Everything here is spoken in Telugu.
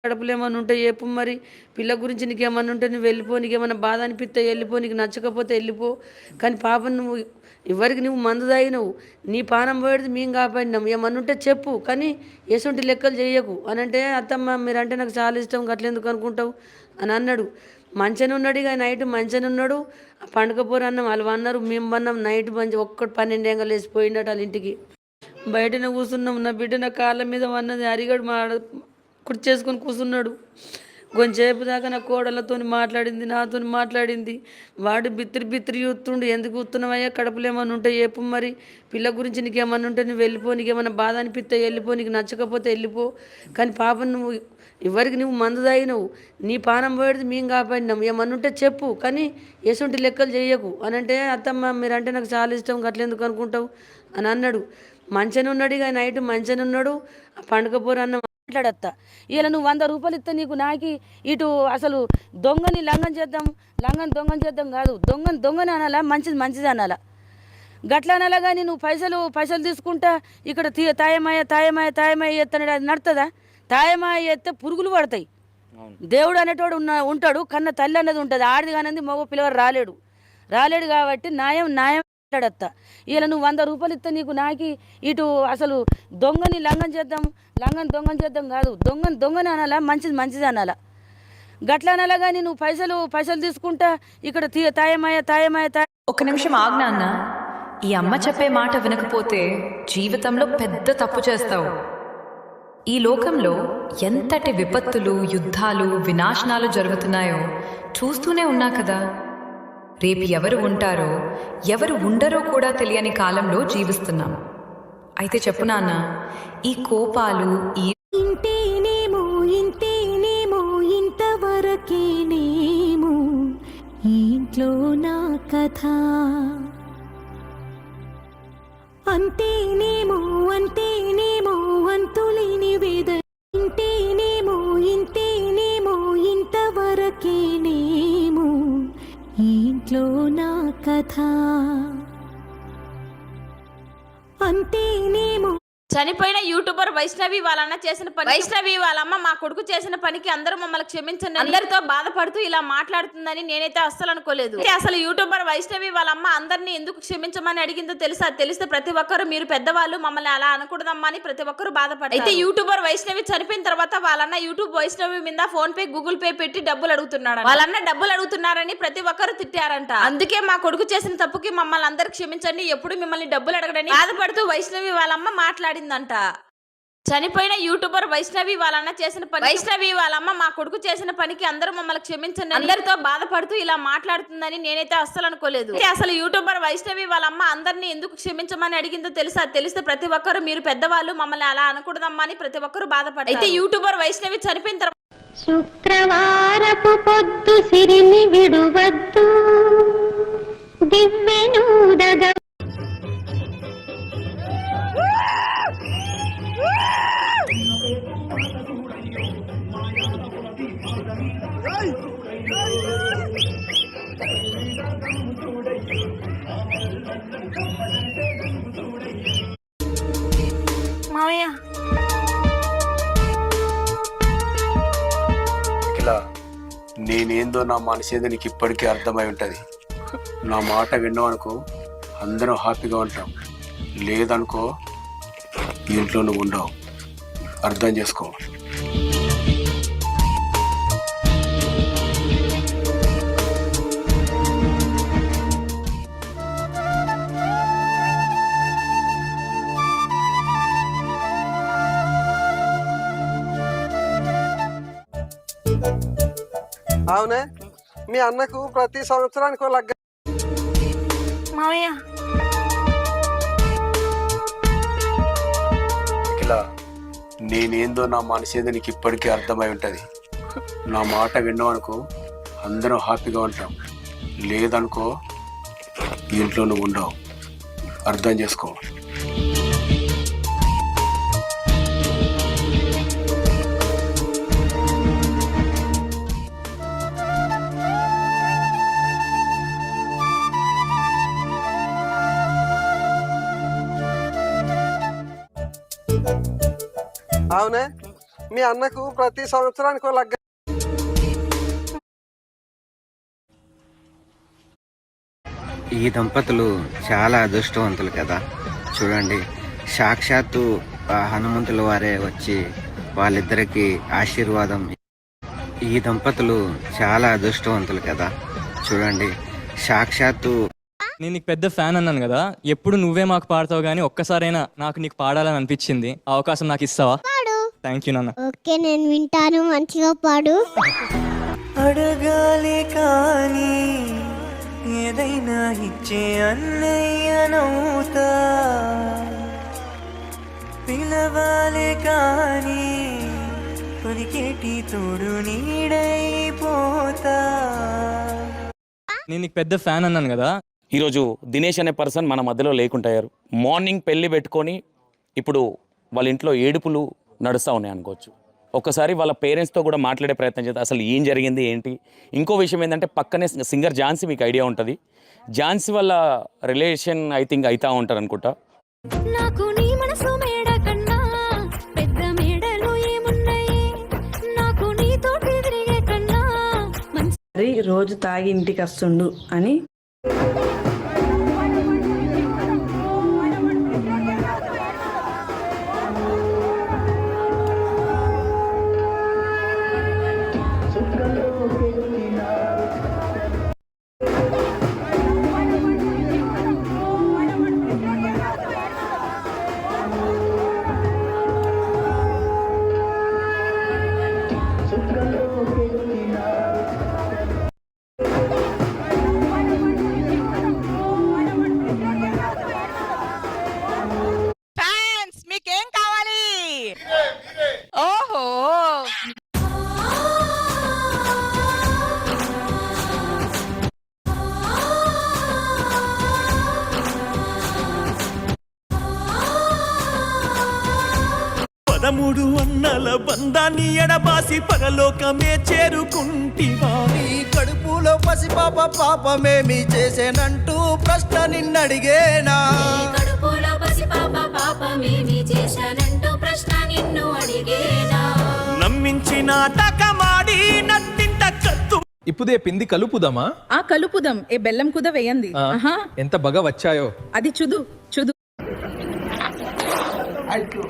కడుపులో ఏమన్నా ఉంటే చెప్పు మరి. పిల్ల గురించి నీకేమన్నా ఉంటే నువ్వు వెళ్ళిపో. నీకేమన్నా బాధ అనిపిస్తే వెళ్ళిపో. నీకు నచ్చకపోతే వెళ్ళిపో. కానీ పాపం నువ్వు ఎవరికి నువ్వు మందు తాగినవు. నీ పానం పోయేది మేము కాపాడినాం. ఏమన్నా ఉంటే చెప్పు. కానీ ఎసుంటి లెక్కలు చేయకు అని అంటే, అత్తమ్మ మీరంటే నాకు చాలా ఇష్టం, గట్లెందుకు అనుకుంటావు అని అన్నాడు. మంచిగానే ఉన్నాడు. ఇక నైట్ మంచిగానే ఉన్నాడు. పండుగపోరు అన్నం వాళ్ళు అన్నారు, మేము అన్నాం. నైట్ మంచి ఒక్కటి 12 ఎంగలు వేసిపోయిండట వాళ్ళ ఇంటికి. బయటనే కూర్చున్నాం. నా బిడ్డ నా కాళ్ళ మీద వన్నది. అరిగాడు మా కుర్చేసుకొని కూర్చున్నాడు. కొంచెంసేపు దాకా నా కోడలతో మాట్లాడింది, నాతో మాట్లాడింది. వాడు బిత్తిరి బిత్తిరి చూస్తుండు. ఎందుకు కూతున్నావయ్యా, కడుపులో ఏమన్నా ఉంటే చెప్పు మరి. పిల్ల గురించి నీకేమన్నా ఉంటే నువ్వు వెళ్ళిపో. నీకేమన్నా బాధ అనిపిస్తే వెళ్ళిపో. నీకు నచ్చకపోతే వెళ్ళిపో. కానీ పాపం నువ్వు ఎవరికి నువ్వు మందు తాగినవు. నీ పానం పోయేది మేము కాపాడినాం. ఏమన్నా ఉంటే చెప్పు. కానీ ఎసుంటి లెక్కలు చేయకు అని అంటే, అత్తమ్మ మీరంటే నాకు చాలా ఇష్టం, గట్లెందుకు అనుకుంటావు అని అన్నాడు. మంచిగానే ఉన్నాడు. ఇక నైట్ మంచిగానే ఉన్నాడు. పండుగపోరు అన్నం మాట్లాడత్తా. ఇలా నువ్వు 100 రూపాయలు ఇస్తే నీకు నాకి ఇటు అసలు దొంగని లంగం చేద్దాం, లంగని దొంగని చేద్దాం కాదు. దొంగని అనాలా, మంచిది మంచిది అనాలా. గట్ల అనాలా. కానీ నువ్వు పైసలు తీసుకుంటా ఇక్కడ తాయమాయ ఎత్తనాడు. అది నడుతుందా? తాయమాయ ఎత్తే పురుగులు పడతాయి. దేవుడు అనేటోడు ఉంటాడు. కన్న తల్లి అన్నది ఉంటుంది. ఆడిది కానిది మగ పిల్లవాడు రాలేడు కాబట్టి న్యాయం మాట్లాడత్తా. ఇలా నువ్వు 100 రూపాయలు ఇస్తే నీకు నాకి ఇటు అసలు దొంగని లంగం చేద్దాం, దొంగని చేద్దాం కాదు. దొంగని అనాలా, మంచిది మంచిది అనాలా. గట్ల అనాలా. కానీ నువ్వు పైసలు తీసుకుంటా ఇక్కడ తాయమాయ ఒక నిమిషం ఆగ్నా అన్న. ఈ అమ్మ చెప్పే మాట వినకపోతే జీవితంలో పెద్ద తప్పు చేస్తావు. ఈ లోకంలో ఎంతటి విపత్తులు, యుద్ధాలు, వినాశనాలు జరుగుతున్నాయో చూస్తూనే ఉన్నా కదా. రేపు ఎవరు ఉంటారో ఎవరు ఉండరో కూడా తెలియని కాలంలో జీవిస్తున్నాం. అయితే చెప్పు నాన్న, ఈ కోపాలు, ఈ ఇంతేనేమో ఇంతవరకేనేమో ఇంట్లో నా కథ, అంతేనేమో అంతులేని వేద, ఇంతేనేమో ఇంతవరకేనేమో ఇంట్లో నా కథ, అంతేనేమో. చనిపోయిన యూట్యూబర్ వైష్ణవి వాళ్ళన్న చేసిన పని, వైష్ణవి వాళ్ళమ్మ మా కొడుకు చేసిన పనికి అందరూ మమ్మల్ని క్షమించండి, అందరితో బాధపడుతూ ఇలా మాట్లాడుతుందని నేనైతే అస్సలు అనుకోలేదు. అసలు యూట్యూబర్ వైష్ణవి వాళ్ళమ్మ అందరినీ ఎందుకు క్షమించమని అడిగిందో తెలుసా? తెలిస్తే ప్రతి ఒక్కరు మీరు పెద్దవాళ్ళు మమ్మల్ని అలా అనకూడదమ్మా అని ప్రతి ఒక్కరు బాధపడ్డారు. అయితే యూట్యూబర్ వైష్ణవి చనిపోయిన తర్వాత వాళ్ళన్న యూట్యూబ్ వైష్ణవి మీద ఫోన్ పే, గూగుల్ పే పెట్టి డబ్బులు అడుగుతున్నాడు. వాళ్ళన్న డబ్బులు అడుగుతున్నారని ప్రతి ఒక్కరు తిట్టారంట. అందుకే మా కొడుకు చేసిన తప్పుకి మమ్మల్ని అందరు క్షమించండి, ఎప్పుడు మిమ్మల్ని డబ్బులు అడగడని బాధపడుతూ వైష్ణవి వాళ్ళమ్మ మాట్లాడిందంట. చనిపోయిన యూట్యూబర్ వైష్ణవి వాళ్ళన్న చేసిన పని, వైష్ణవి వాళ్ళమ్మ మా కొడుకు చేసిన పనికి అందరూ మమ్మల్ని క్షమించండి, అందరితో బాధపడుతూ ఇలా మాట్లాడుతుందని నేనైతే అస్సలు అనుకోలేదు. అసలు యూట్యూబర్ వైష్ణవి వాళ్ళమ్మ అందరినీ ఎందుకు క్షమించమని అడిగిందో తెలుసా? తెలిస్తే ప్రతి ఒక్కరు మీరు పెద్దవాళ్ళు మమ్మల్ని అలా అనకూడదమ్మా అని ప్రతి ఒక్కరు బాధపడ్డారు. అయితే యూట్యూబర్ వైష్ణవి చనిపోయిన తర్వాత శుక్రవారపు పొద్దు సిరిని విడువద్దు, దివ్వెనూదగ మామయ్య. ఇలా నేనేందో నా మనసేదో నీకు ఇప్పటికీ అర్థమై ఉంటుంది. నా మాట విన్నావనుకో అందరం హ్యాపీగా ఉంటాం, లేదనుకో ఇంట్లో నువ్వు ఉండవు. అర్థం చేసుకో. అవునే, మీ అన్నకు ప్రతి సంవత్సరానికి లగ్గ. మామయ్య ఇలా నేనేందో నా మనసేదో నీకు ఇప్పటికీ అర్థమై ఉంటుంది. నా మాట విన్నావనుకో అందరం హ్యాపీగా ఉంటాం, లేదనుకో ఇంట్లో నువ్వు ఉండవు. అర్థం చేసుకో. అవునే, మీ అన్నకు ప్రతి సంవత్సరానికి లగ్గ. ఈ దంపతులు చాలా అదృష్టవంతులు కదా. చూడండి, సాక్షాత్తు హనుమంతుల వారే వచ్చి వాళ్ళిద్దరికి ఆశీర్వాదం. ఈ దంపతులు చాలా అదృష్టవంతులు కదా. చూడండి, సాక్షాత్తు. నేను నీకు పెద్ద ఫ్యాన్ అన్నాను కదా, ఎప్పుడు నువ్వే మాకు పాడతావు కానీ ఒక్కసారైనా నాకు నీకు పాడాలని అనిపించింది. ఆ అవకాశం నాకు ఇస్తావా? థ్యాంక్ యూ నాన్న. ఓకే, నేను వింటాను, మంచిగా పాడు. అడగాలి కానీ ఏదైనా ఇచ్చే అన్నయ్యనవుతా, పిలవాలి కానీ పలికేటి తోడు నీడైపోతా. నేను నీకు పెద్ద ఫ్యాన్ అన్నాను కదా. ఈరోజు దినేష్ అనే పర్సన్ మన మధ్యలో లేకుంటారు. మార్నింగ్ పెళ్ళి పెట్టుకొని ఇప్పుడు వాళ్ళ ఇంట్లో ఏడుపులు నడుస్తూ ఉన్నాయి అనుకోవచ్చు. ఒక్కసారి వాళ్ళ పేరెంట్స్తో కూడా మాట్లాడే ప్రయత్నం చేద్దాం, అసలు ఏం జరిగింది ఏంటి. ఇంకో విషయం ఏంటంటే పక్కనే సింగర్ ఝాన్సీ, మీకు ఐడియా ఉంటుంది. ఝాన్సీ వాళ్ళ రిలేషన్ ఐ థింక్ అవుతా ఉంటారు అనుకుంటా. నాకు నీ మనసు మేడ కన్నా పెద్ద మేడలు ఏమున్నాయి, నాకు నీతో తిరిగే కన్నా మరి రోజు తాగి ఇంటికి వస్తుండు అని మీకేం కావాలి? ఓహో, పదమూడు అన్నల బంధాన్ని ఎడబాసి పరలోకమే చేరుకుంటివా? నీ కడుపులో పసిపాప పాపమేమి చేసేనంటూ ప్రశ్న నిన్నడిగేనా? కడుపులో పసిపాప పాపమేమి చేశానంటూ ప్రశ్న నిన్ను అడిగేనా? నమ్మించి నాటకమాడి నట్టింట కత్తు ఇప్పుడే పిండి కలుపుదామా? కలుపుదాం. ఏ బెల్లం కుద వేయండి. ఎంత బాగా వచ్చాయో. అది చుదు చుదు. ಆಯ್ತು